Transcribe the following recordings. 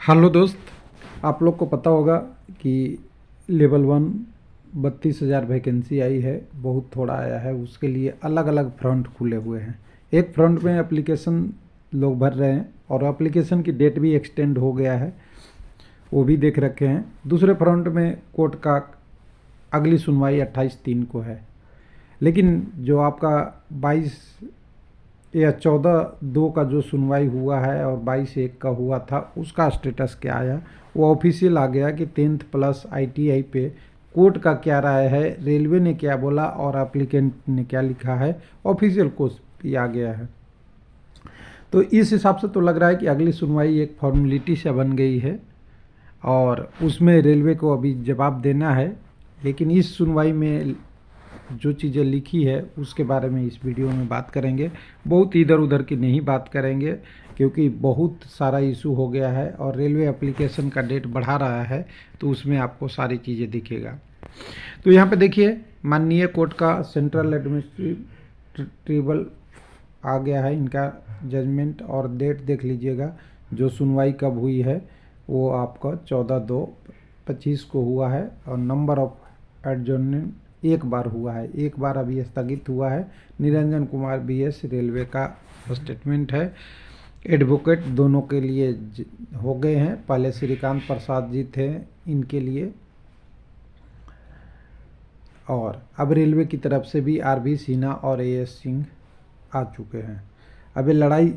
Hello दोस्त, आप लोग को पता होगा कि लेवल 1 32,000 वैकेंसी आई है। बहुत थोड़ा आया है, उसके लिए अलग अलग फ्रंट खुले हुए हैं। एक फ्रंट में एप्लीकेशन लोग भर रहे हैं और एप्लीकेशन की डेट भी एक्सटेंड हो गया है, वो भी देख रखे हैं। दूसरे फ्रंट में कोर्ट का अगली सुनवाई 28/3 को है। लेकिन जो आपका 22 या 14/2 का जो सुनवाई हुआ है और 22/1 का हुआ था, उसका स्टेटस क्या आया? वो ऑफिशियल आ गया कि 10th प्लस ITI पे कोर्ट का क्या राय है, रेलवे ने क्या बोला और एप्लीकेंट ने क्या लिखा है, ऑफिशियल कॉपी आ गया है। तो इस हिसाब से तो लग रहा है कि अगली सुनवाई एक फॉर्मेलिटी से बन गई है और उसमें रेलवे को अभी जवाब देना है। लेकिन इस सुनवाई में जो चीज़ें लिखी है उसके बारे में इस वीडियो में बात करेंगे। बहुत इधर उधर की नहीं बात करेंगे, क्योंकि बहुत सारा इशू हो गया है और रेलवे एप्लीकेशन का डेट बढ़ा रहा है, तो उसमें आपको सारी चीज़ें दिखेगा। तो यहाँ पे देखिए, माननीय कोर्ट का सेंट्रल एडमिनिस्ट्रेटिव आ गया है, इनका जजमेंट और डेट देख लीजिएगा। जो सुनवाई कब हुई है वो आपका 14/2/25 को हुआ है और नंबर ऑफ एडजर्नमेंट एक बार हुआ है, एक बार अभी स्थगित हुआ है। निरंजन कुमार BS रेलवे का स्टेटमेंट है। एडवोकेट दोनों के लिए हो गए हैं, पहले श्रीकांत प्रसाद जी थे इनके लिए, और अब रेलवे की तरफ से भी RB सिन्हा और AS सिंह आ चुके हैं। अब ये लड़ाई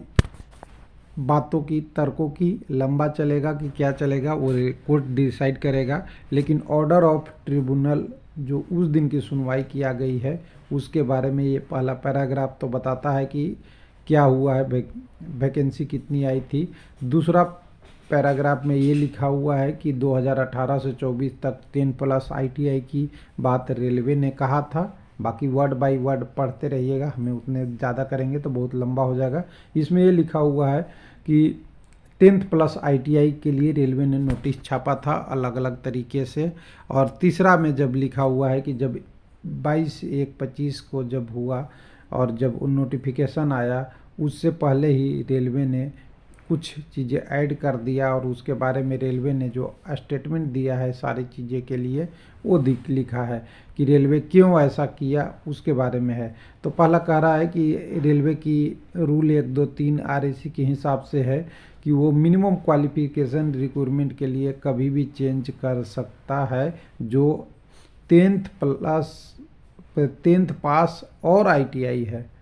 बातों की, तर्कों की लंबा चलेगा कि क्या चलेगा वो कोर्ट डिसाइड करेगा। लेकिन ऑर्डर ऑफ ट्रिब्यूनल जो उस दिन की सुनवाई किया गई है उसके बारे में ये पहला पैराग्राफ तो बताता है कि क्या हुआ है, वैकेंसी कितनी आई थी। दूसरा पैराग्राफ में ये लिखा हुआ है कि 2018 से 24 तक 10 प्लस ITI की बात रेलवे ने कहा था। बाकी वर्ड बाय वर्ड पढ़ते रहिएगा, हमें उतने ज़्यादा करेंगे तो बहुत लंबा हो जाएगा। इसमें ये लिखा हुआ है कि 10th प्लस ITI के लिए रेलवे ने नोटिस छापा था अलग अलग तरीके से। और तीसरा में जब लिखा हुआ है कि जब 22/1/25 को जब हुआ और जब नोटिफिकेशन आया, उससे पहले ही रेलवे ने कुछ चीज़ें ऐड कर दिया और उसके बारे में रेलवे ने जो स्टेटमेंट दिया है सारी चीज़ें के लिए वो लिखा है कि रेलवे क्यों ऐसा किया उसके बारे में है। तो पहला कह रहा है कि रेलवे की रूल 123 RAC के हिसाब से है कि वो मिनिमम क्वालिफिकेशन रिक्वायरमेंट के लिए कभी भी चेंज कर सकता है। जो 10th पास और ITI है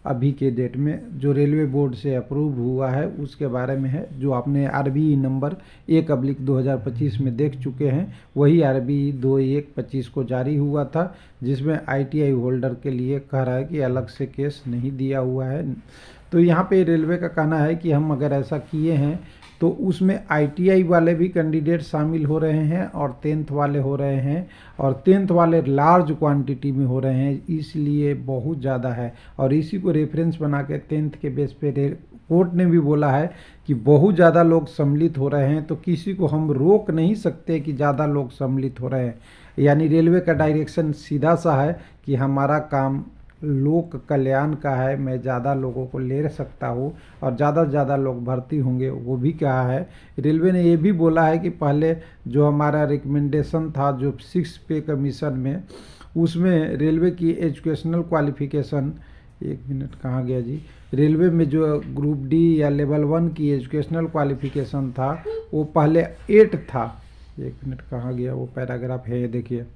अभी के डेट में, जो रेलवे बोर्ड से अप्रूव हुआ है उसके बारे में है। जो आपने RBE नंबर 1/2025 में देख चुके हैं, वही RBE 2/1/25 को जारी हुआ था, जिसमें ITI होल्डर के लिए कह रहा है कि अलग से केस नहीं दिया हुआ है। तो यहाँ पे रेलवे का कहना है कि हम अगर ऐसा किए हैं तो उसमें ITI वाले भी कैंडिडेट शामिल हो रहे हैं और 10th वाले हो रहे हैं, और 10th वाले लार्ज क्वांटिटी में हो रहे हैं, इसलिए बहुत ज़्यादा है। और इसी को रेफरेंस बना के 10th के बेस पे कोर्ट ने भी बोला है कि बहुत ज़्यादा लोग सम्मिलित हो रहे हैं, तो किसी को हम रोक नहीं सकते कि ज़्यादा लोग सम्मिलित हो रहे हैं। यानी रेलवे का डायरेक्शन सीधा सा है कि हमारा काम लोक कल्याण का है, मैं ज़्यादा लोगों को ले सकता हूँ और ज़्यादा से ज़्यादा लोग भर्ती होंगे, वो भी कहा है। रेलवे ने ये भी बोला है कि पहले जो हमारा रिकमेंडेशन था जो 6 पे कमीशन में, उसमें रेलवे की एजुकेशनल क्वालिफिकेशन, एक मिनट कहाँ गया जी, रेलवे में जो ग्रुप D या लेवल 1 की एजुकेशनल क्वालिफिकेशन था वो पहले 8 था। एक मिनट कहाँ गया वो पैराग्राफ है, देखिए।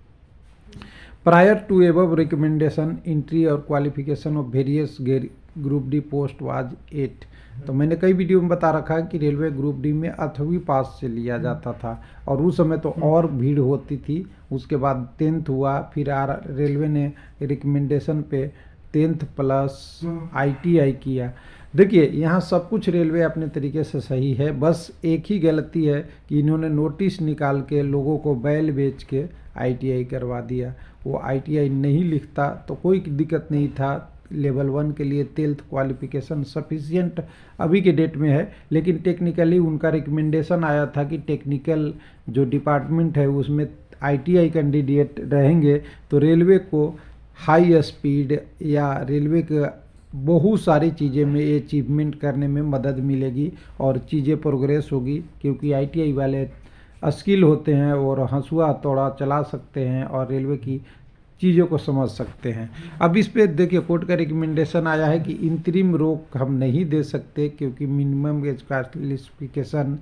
Prior to above recommendation entry और qualification of various group D post was 8। तो मैंने कई वीडियो में बता रखा है कि रेलवे ग्रुप D में 8वीं पास से लिया जाता था और उस समय तो और भीड़ होती थी। उसके बाद 10th हुआ, फिर रेलवे ने रिकमेंडेशन पे 10th प्लस ITI किया। देखिए यहाँ सब कुछ रेलवे अपने तरीके से सही है, बस एक ही गलती है कि इन्होंने नोटिस निकाल के लोगों को बैल बेच के ITI करवा दिया। वो ITI नहीं लिखता तो कोई दिक्कत नहीं था, लेवल 1 के लिए 10th क्वालिफिकेशन सफिशिएंट अभी के डेट में है। लेकिन टेक्निकली उनका रिकमेंडेशन आया था कि टेक्निकल जो डिपार्टमेंट है उसमें ITI कैंडिडेट रहेंगे तो रेलवे को हाई स्पीड या रेलवे के बहुत सारी चीज़ें में अचीवमेंट करने में मदद मिलेगी और चीज़ें प्रोग्रेस होगी, क्योंकि आईटीआई वाले स्किल होते हैं और हंसुआ हथौड़ा चला सकते हैं और रेलवे की चीज़ों को समझ सकते हैं। अब इस पे देखिए कोर्ट का रिकमेंडेशन आया है कि इंतरिम रोक हम नहीं दे सकते, क्योंकि मिनिमम एज क्वालिफिकेशन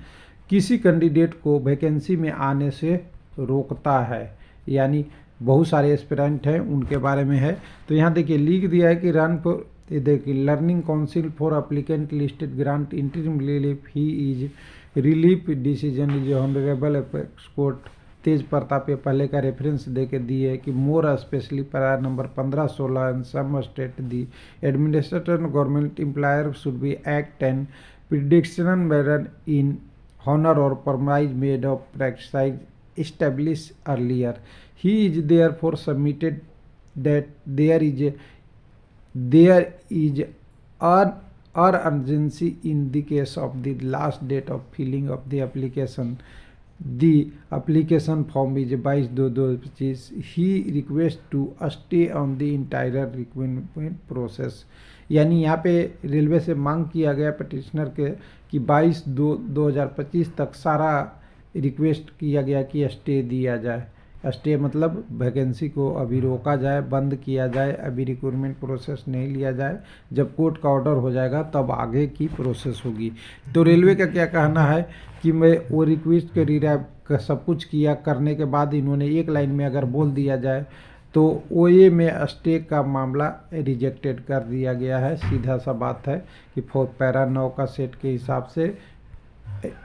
किसी कैंडिडेट को वैकेंसी में आने से रोकता है। यानी बहुत सारे एस्पिरेंट हैं, उनके बारे में है। तो यहाँ देखिए लिख दिया है कि रन फॉर, देखिए learning council for applicant listed grant interim relief ही is relief decision is honourable apex court Tej Pratap, ये पहले का रेफरेंस दे के दिए कि more specially para number 15-16 and some state the administrator government employer should be act and prediction maiden in honor or promise made of practice established earlier. He is therefore submitted that there is an urgency in the case of the last date of filling of the application. The application form is 22/2025. He requests to stay on the entire recruitment process. यानी यहाँ पे railway से मांग किया गया petitioner के कि 22/2/2025 तक सारा रिक्वेस्ट किया गया कि स्टे दिया जाए। स्टे मतलब वैकेंसी को अभी रोका जाए, बंद किया जाए, अभी रिक्रूटमेंट प्रोसेस नहीं लिया जाए। जब कोर्ट का ऑर्डर हो जाएगा तब आगे की प्रोसेस होगी। तो रेलवे का क्या कहना है कि मैं वो रिक्वेस्ट के रिराइव सब कुछ किया करने के बाद इन्होंने एक लाइन में अगर बोल दिया जाए तो ओए में स्टे का मामला रिजेक्टेड कर दिया गया है। सीधा सा बात है कि पैरा 9 का सेट के हिसाब से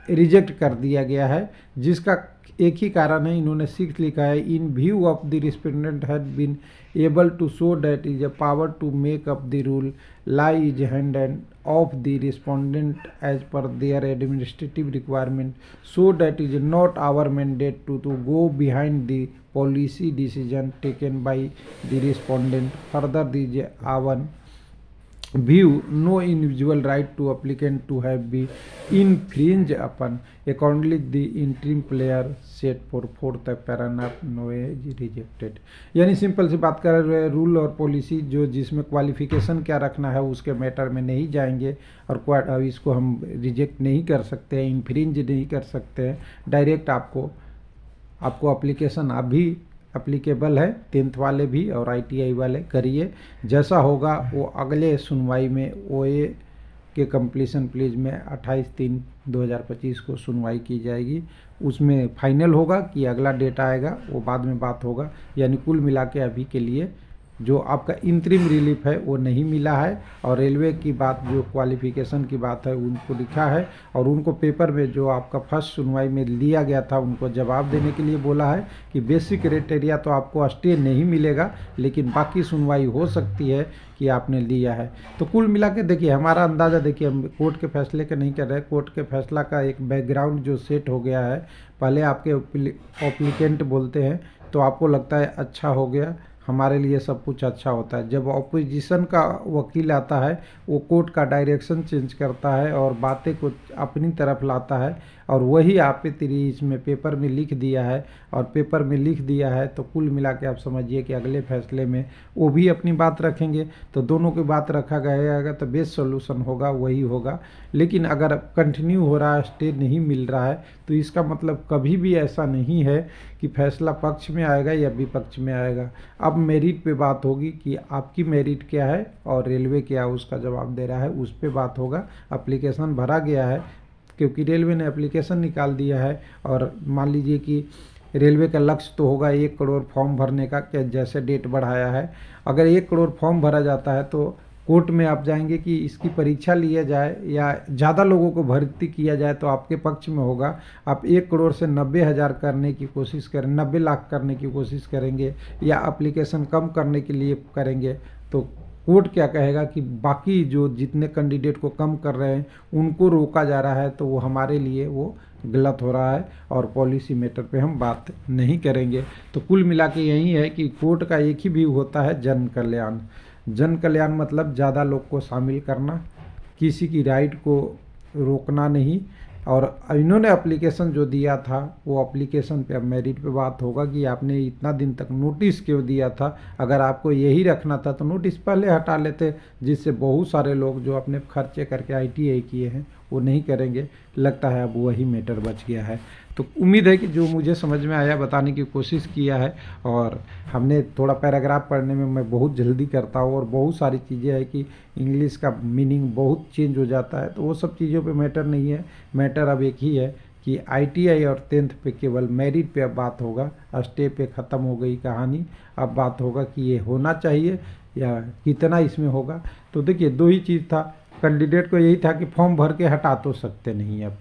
रिजेक्ट कर दिया गया है, जिसका एक ही कारण है, इन्होंने 6 लिखा है in view of the respondent had been able to show that is a power to make up the rule lie is hand and of the respondent as per their administrative requirement, so that is not our mandate to go behind the policy decision taken by the respondent. Further, the A1 view no individual right to applicant to have be infringed upon. Accordingly, the interim player set for 4th paragraph no is rejected. यानी simple सी बात कर रहे हैं, rule और policy जो जिसमें qualification क्या रखना है उसके मैटर में नहीं जाएंगे और इसको हम रिजेक्ट नहीं कर सकते हैं, इन्फ्रिंज नहीं कर सकते हैं। डायरेक्ट आपको एप्लीकेशन अभी एप्लीकेबल है, 10th वाले भी और आईटीआई वाले करिए। जैसा होगा वो अगले सुनवाई में ओए के कंप्लीशन प्लीज में 28/3/2025 को सुनवाई की जाएगी। उसमें फाइनल होगा कि अगला डेट आएगा वो बाद में बात होगा। यानी कुल मिला के अभी के लिए जो आपका इंतरिम रिलीफ है वो नहीं मिला है। और रेलवे की बात जो क्वालिफिकेशन की बात है उनको लिखा है और उनको पेपर में जो आपका फर्स्ट सुनवाई में लिया गया था उनको जवाब देने के लिए बोला है कि बेसिक क्राइटेरिया तो आपको स्टे नहीं मिलेगा, लेकिन बाकी सुनवाई हो सकती है कि आपने लिया है। तो कुल मिला के देखिए हमारा अंदाज़ा, देखिए हम कोर्ट के फैसले का नहीं कर रहे, कोर्ट के फैसला का एक बैकग्राउंड जो सेट हो गया है। पहले आपके एप्लीकेंट बोलते हैं तो आपको लगता है अच्छा हो गया, हमारे लिए सब कुछ अच्छा होता है। जब ऑपोजिशन का वकील आता है वो कोर्ट का डायरेक्शन चेंज करता है और बातें को अपनी तरफ लाता है और वही आप तेरी इसमें पेपर में लिख दिया है और पेपर में लिख दिया है। तो कुल मिला के आप समझिए कि अगले फैसले में वो भी अपनी बात रखेंगे, तो दोनों की बात रखा गया तो बेस्ट सोल्यूशन होगा वही होगा। लेकिन अगर कंटिन्यू हो रहा है, स्टे नहीं मिल रहा है, तो इसका मतलब कभी भी ऐसा नहीं है कि फैसला पक्ष में आएगा या विपक्ष में आएगा। अब मेरिट पे बात होगी कि आपकी मेरिट क्या है और रेलवे क्या उसका जवाब दे रहा है, उस पे बात होगा। एप्लीकेशन भरा गया है क्योंकि रेलवे ने एप्लीकेशन निकाल दिया है और मान लीजिए कि रेलवे का लक्ष्य तो होगा 1 करोड़ फॉर्म भरने का, कि जैसे डेट बढ़ाया है। अगर 1 करोड़ फॉर्म भरा जाता है तो कोर्ट में आप जाएंगे कि इसकी परीक्षा लिया जाए या ज़्यादा लोगों को भर्ती किया जाए तो आपके पक्ष में होगा। आप 1 करोड़ से 90,000 करने की कोशिश करें, 90 लाख करने की कोशिश करेंगे या एप्लीकेशन कम करने के लिए करेंगे, तो कोर्ट क्या कहेगा कि बाकी जो जितने कैंडिडेट को कम कर रहे हैं उनको रोका जा रहा है, तो वो हमारे लिए वो गलत हो रहा है और पॉलिसी मैटर पे हम बात नहीं करेंगे। तो कुल मिला के यही है कि कोर्ट का एक ही व्यू होता है, जन कल्याण। जन कल्याण मतलब ज़्यादा लोग को शामिल करना, किसी की राइट को रोकना नहीं, और इन्होंने एप्लीकेशन जो दिया था वो एप्लीकेशन पे अब मेरिट पे बात होगा कि आपने इतना दिन तक नोटिस क्यों दिया था। अगर आपको यही रखना था तो नोटिस पहले हटा लेते, जिससे बहुत सारे लोग जो अपने खर्चे करके ITI किए हैं वो नहीं करेंगे। लगता है अब वही मैटर बच गया है। तो उम्मीद है कि जो मुझे समझ में आया बताने की कोशिश किया है। और हमने थोड़ा पैराग्राफ पढ़ने में मैं बहुत जल्दी करता हूँ और बहुत सारी चीज़ें हैं कि इंग्लिश का मीनिंग बहुत चेंज हो जाता है, तो वो सब चीज़ों पे मैटर नहीं है। मैटर अब एक ही है कि ITI और 10th पे केवल मेरिट पे अब बात होगा। स्टेप पे ख़त्म हो गई कहानी। अब बात होगा कि ये होना चाहिए या कितना इसमें होगा। तो देखिए दो ही चीज़ था, कैंडिडेट को यही था कि फॉर्म भर के हटा तो सकते नहीं, अब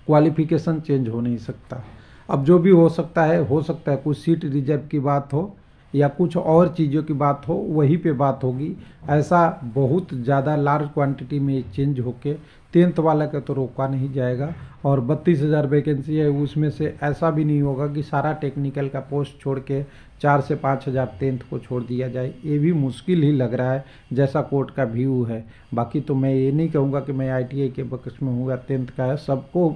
क्वालिफिकेशन चेंज हो नहीं सकता। अब जो भी हो सकता है कुछ सीट रिजर्व की बात हो या कुछ और चीज़ों की बात हो, वहीं पे बात होगी। ऐसा बहुत ज़्यादा लार्ज क्वांटिटी में चेंज होके 10th वाला का तो रोका नहीं जाएगा। और 32,000 वैकेंसी है, उसमें से ऐसा भी नहीं होगा कि सारा टेक्निकल का पोस्ट छोड़ के 4 से 5,000 10th को छोड़ दिया जाए। ये भी मुश्किल ही लग रहा है जैसा कोर्ट का व्यू है। बाकी तो मैं ये नहीं कहूँगा कि मैं ITI के पक्ष में हूँ या 10th का है। सबको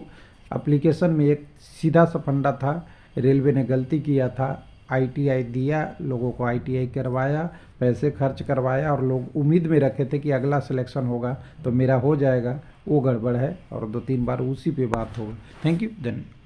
एप्लीकेशन में एक सीधा सा फंडा था, रेलवे ने गलती किया था, ITI दिया, लोगों को ITI करवाया, पैसे खर्च करवाया और लोग उम्मीद में रखे थे कि अगला सिलेक्शन होगा तो मेरा हो जाएगा। वो गड़बड़ है और 2-3 बार उसी पे बात होगा। Thank you. धन्यवाद।